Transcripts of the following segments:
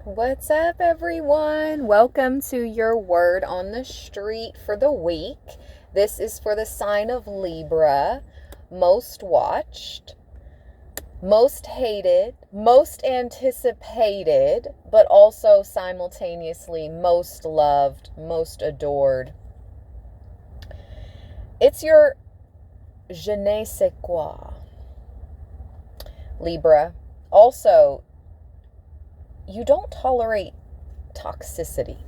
What's up, everyone? Welcome to your word on the street for the week. This is for the sign of Libra. Most watched, most hated, most anticipated, but also simultaneously most loved, most adored. It's your je ne sais quoi, Libra. Also, you don't tolerate toxicity.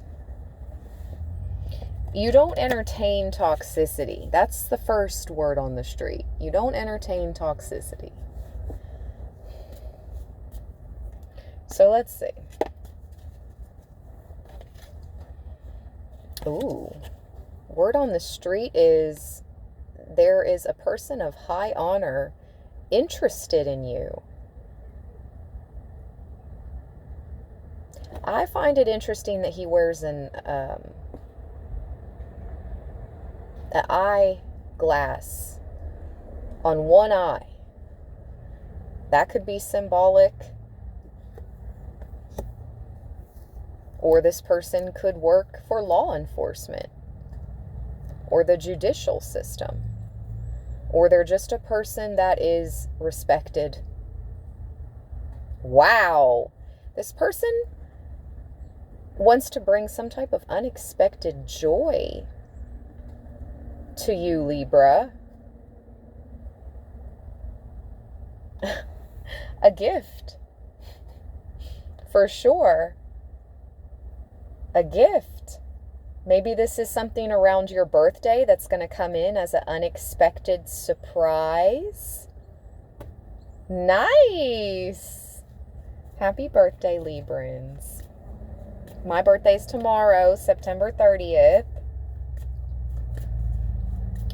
You don't entertain toxicity. That's the first word on the street. You don't entertain toxicity. So let's see. Ooh. Word on the street is there is a person of high honor interested in you. I find it interesting that he wears an eye glass on one eye. That could be symbolic. Or this person could work for law enforcement or the judicial system. Or they're just a person that is respected. Wow. This person wants to bring some type of unexpected joy to you, Libra. A gift. For sure. A gift. Maybe this is something around your birthday that's going to come in as an unexpected surprise. Nice. Happy birthday, Librans. My birthday's tomorrow, September 30th.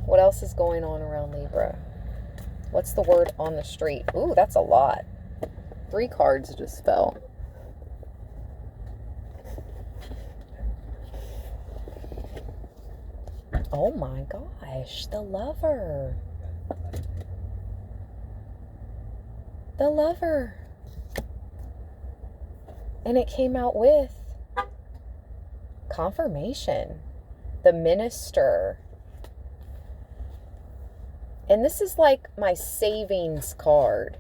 What else is going on around Libra? What's the word on the street? Ooh, that's a lot. 3 cards just fell. Oh my gosh, the Lover. The Lover. And it came out with confirmation. The Minister. And this is like my savings card.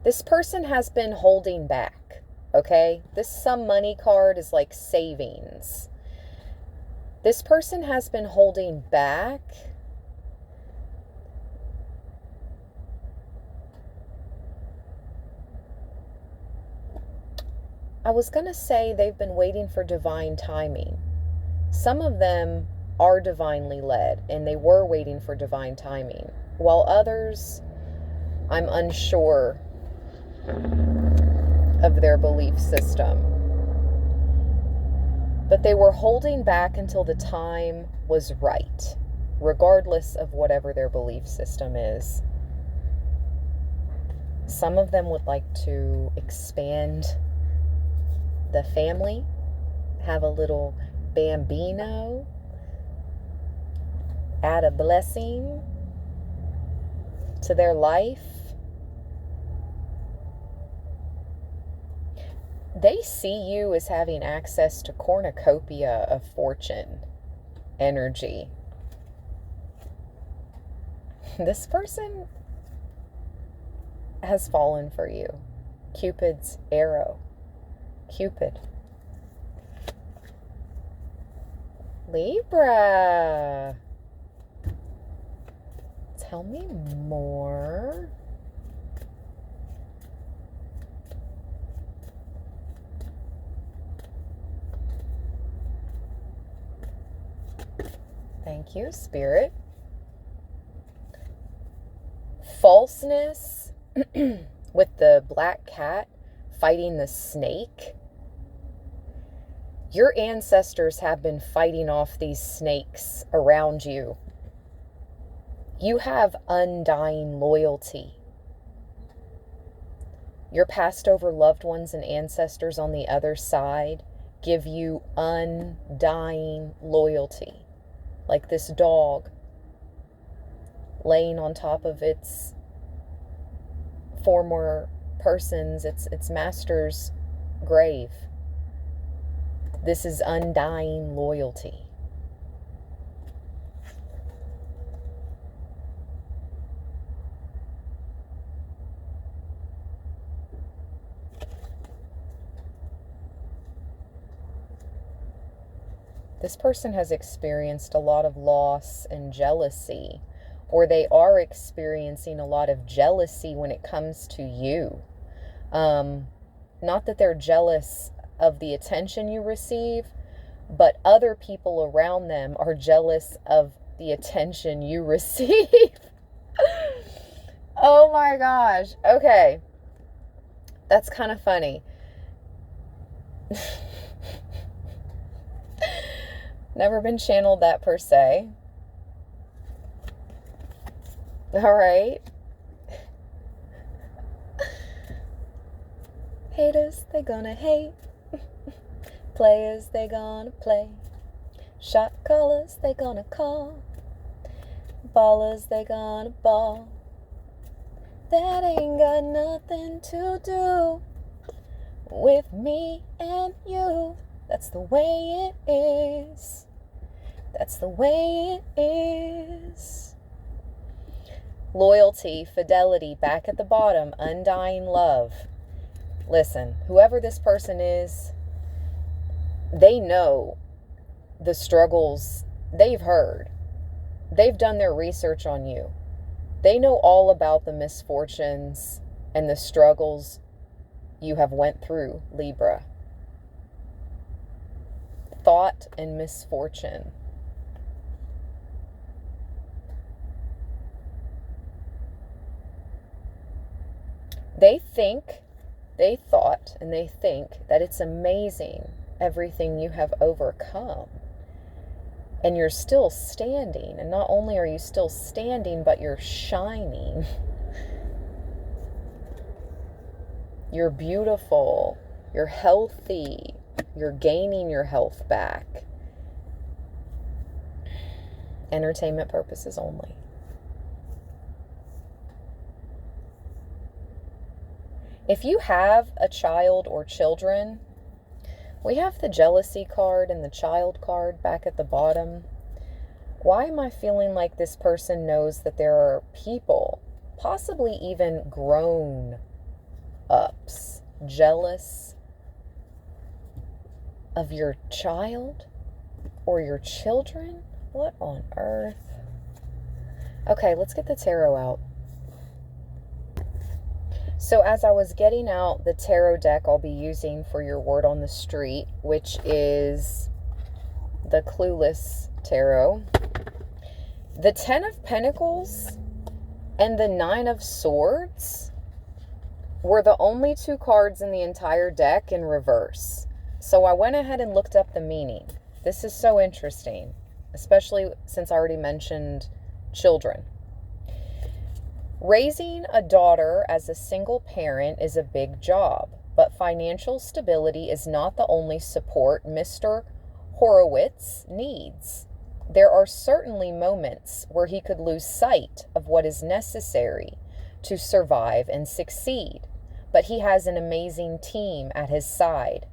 This person has been holding back, okay? This some money card is like savings. This person has been holding back. I was going to say they've been waiting for divine timing. Some of them are divinely led, and they were waiting for divine timing, while others, I'm unsure of their belief system. But they were holding back until the time was right, regardless of whatever their belief system is. Some of them would like to expand the family, have a little bambino, add a blessing to their life. They see you as having access to cornucopia of fortune energy. This person has fallen for you. Cupid's arrow. Cupid. Libra. Tell me more. Thank you, Spirit. Falseness with the black cat fighting the snake. Your ancestors have been fighting off these snakes around you. You have undying loyalty. Your passed over loved ones and ancestors on the other side give you undying loyalty. Like this dog laying on top of its former person's, its master's grave. This is undying loyalty. This person has experienced a lot of loss and jealousy, or they are experiencing a lot of jealousy when it comes to you. Not that they're jealous of the attention you receive, but other people around them are jealous of the attention you receive. Oh my gosh. Okay. That's kind of funny. Never been channeled that per se. All right. Haters, they gonna hate. Players, they gonna play. Shot callers, they gonna call. Ballers, they gonna ball. That ain't got nothing to do with me and you. That's the way it is. That's the way it is. Loyalty, fidelity, back at the bottom, undying love. Listen, whoever this person is, they know the struggles they've heard. They've done their research on you. They know all about the misfortunes and the struggles you have went through, Libra. Thought and misfortune. They thought, and they think that it's amazing everything you have overcome. And you're still standing. And not only are you still standing, but you're shining. You're beautiful. You're healthy. You're gaining your health back. Entertainment purposes only. If you have a child or children, we have the jealousy card and the child card back at the bottom. Why am I feeling like this person knows that there are people, possibly even grown-ups, jealous of your child or your children? What on earth? Okay, let's get the tarot out. So as I was getting out the tarot deck I'll be using for your word on the street, which is the Clueless Tarot, the 10 of Pentacles and the 9 of Swords were the only two cards in the entire deck in reverse. So I went ahead and looked up the meaning. This is so interesting, especially since I already mentioned children. Raising a daughter as a single parent is a big job, but financial stability is not the only support Mr. Horowitz needs. There are certainly moments where he could lose sight of what is necessary to survive and succeed, but he has an amazing team at his side.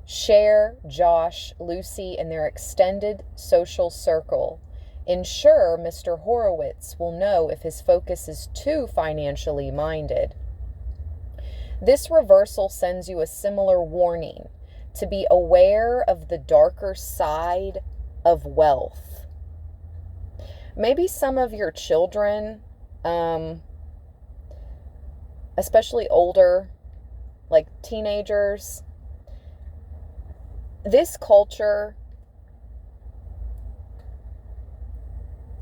Cher, Josh, Lucy, and their extended social circle ensure Mr. Horowitz will know if his focus is too financially minded. This reversal sends you a similar warning to be aware of the darker side of wealth. Maybe some of your children, especially older, like teenagers, this culture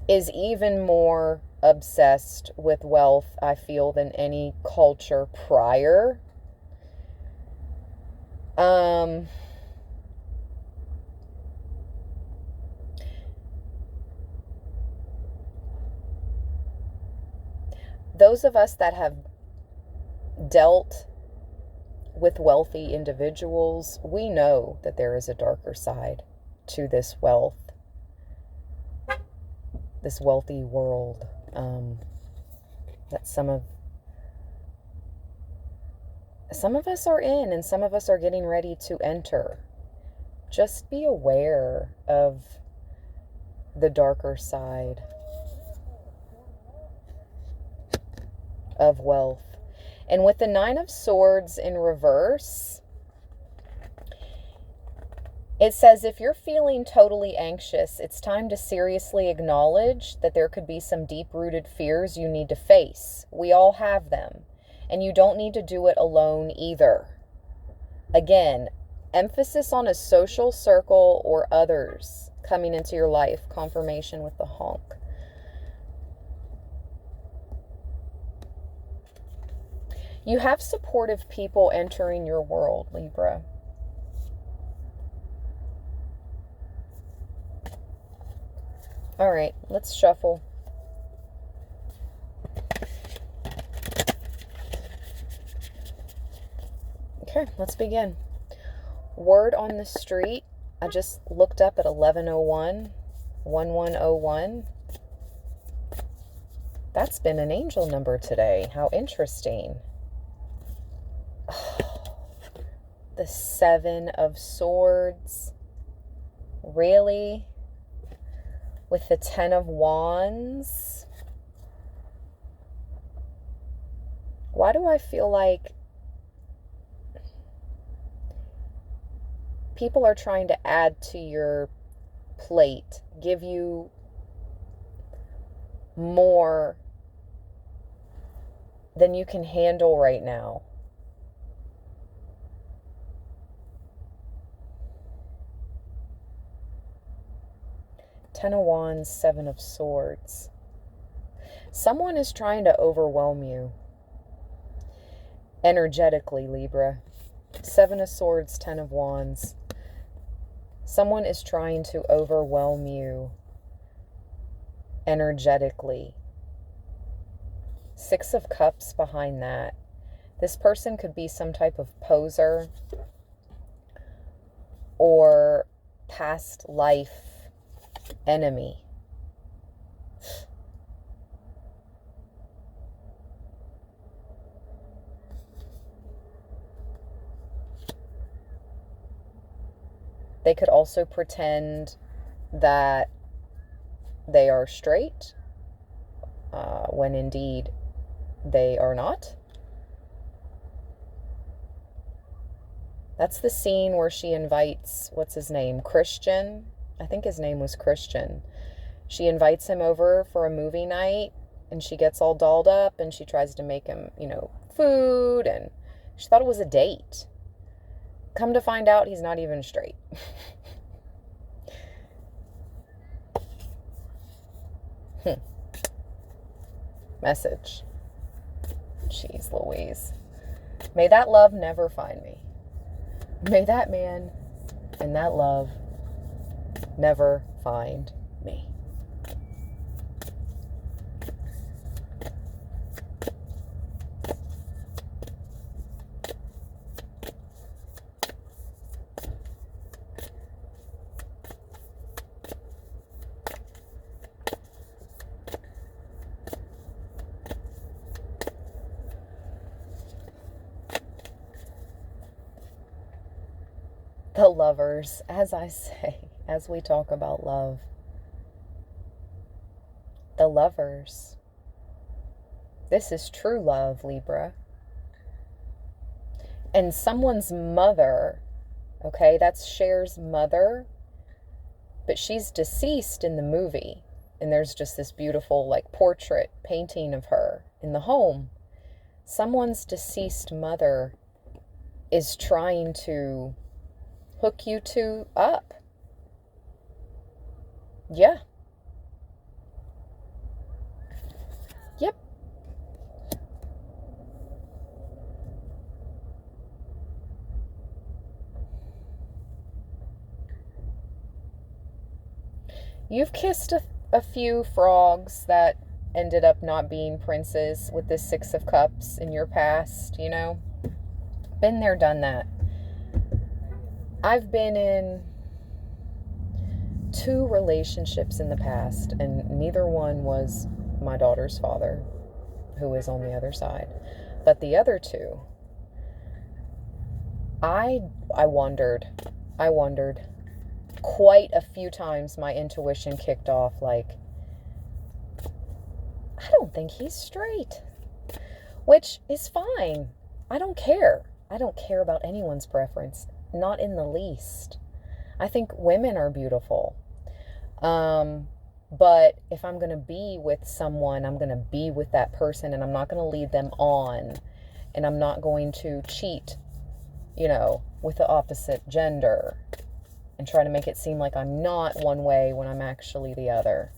is even more obsessed with wealth, I feel, than any culture prior. Those of us that have dealt with wealthy individuals, we know that there is a darker side to this wealth. This wealthy world that some of us are in and some of us are getting ready to enter. just be aware of the darker side of wealth. And with the Nine of Swords in reverse, it says if you're feeling totally anxious, it's time to seriously acknowledge that there could be some deep-rooted fears you need to face. We all have them. And you don't need to do it alone either. Again, emphasis on a social circle or others coming into your life. Confirmation with the honk. You have supportive people entering your world, Libra. All right, let's shuffle. Okay, let's begin. Word on the street. I just looked up at 1101, 1101. That's been an angel number today. How interesting. The Seven of Swords. Really? With the Ten of Wands. Why do I feel like people are trying to add to your plate, give you more than you can handle right now? Ten of Wands, Seven of Swords. Someone is trying to overwhelm you energetically, Libra. Seven of Swords, Ten of Wands. Someone is trying to overwhelm you energetically. Six of Cups behind that. This person could be some type of poser or past life enemy. They could also pretend that they are straight when indeed they are not. That's the scene where she invites, what's his name? Christian. I think his name was Christian. She invites him over for a movie night and she gets all dolled up and she tries to make him, food, and she thought it was a date. Come to find out, he's not even straight. Message. Jeez Louise. May that love never find me. May that man and that love never find me. The Lovers, as I say, as we talk about love. The Lovers. This is true love, Libra. And someone's mother, okay, that's Cher's mother, but she's deceased in the movie. And there's just this beautiful, portrait painting of her in the home. Someone's deceased mother is trying to hook you two up. Yeah. Yep. You've kissed a few frogs that ended up not being princes with this Six of Cups in your past, Been there, done that. I've been in 2 relationships in the past, and neither one was my daughter's father, who is on the other side. But the other 2, I wondered quite a few times my intuition kicked off like, I don't think he's straight, which is fine. I don't care. I don't care about anyone's preference, not in the least. I think women are beautiful. But if I'm going to be with someone, I'm going to be with that person, and I'm not going to lead them on, and I'm not going to cheat, with the opposite gender and try to make it seem like I'm not one way when I'm actually the other.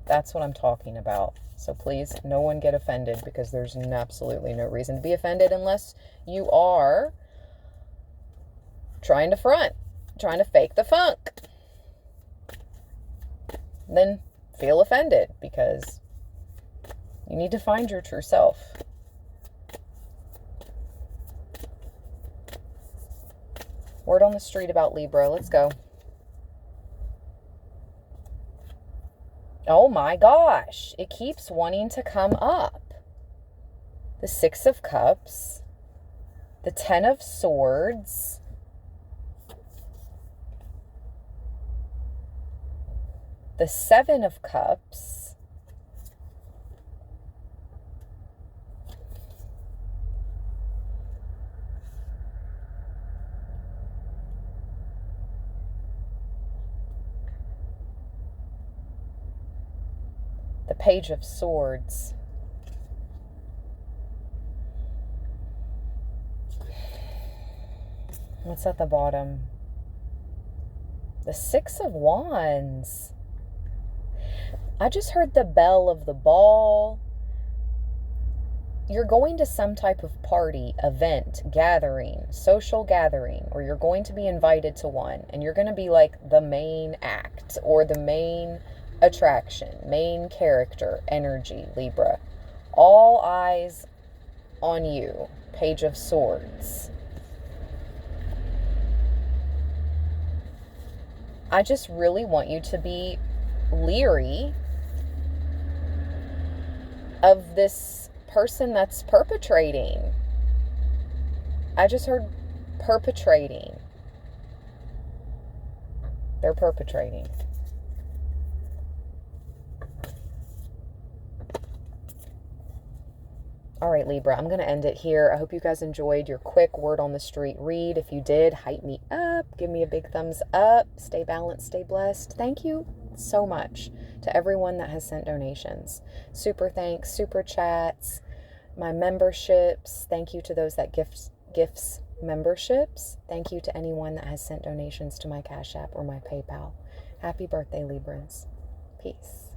That's what I'm talking about. So please, no one get offended, because there's absolutely no reason to be offended unless you are trying to front, trying to fake the funk. Then feel offended, because you need to find your true self. Word on the street about Libra. Let's go. Oh my gosh. It keeps wanting to come up. The Six of Cups. The Ten of Swords. The Seven of Cups. The Page of Swords. What's at the bottom? The Six of Wands. I just heard the bell of the ball. You're going to some type of party, event, gathering, social gathering, or you're going to be invited to one, and you're going to be like the main act or the main attraction, main character, energy, Libra. All eyes on you. Page of Swords. I just really want you to be leery of this person that's perpetrating. I just heard perpetrating. They're perpetrating. All right, Libra, I'm going to end it here. I hope you guys enjoyed your quick word on the street read. If you did, hype me up. Give me a big thumbs up. Stay balanced, stay blessed. Thank you so much to everyone that has sent donations. Super thanks, super chats, my memberships. Thank you to those that gifts memberships. Thank you to anyone that has sent donations to my Cash App or my PayPal. Happy birthday, Librans. Peace.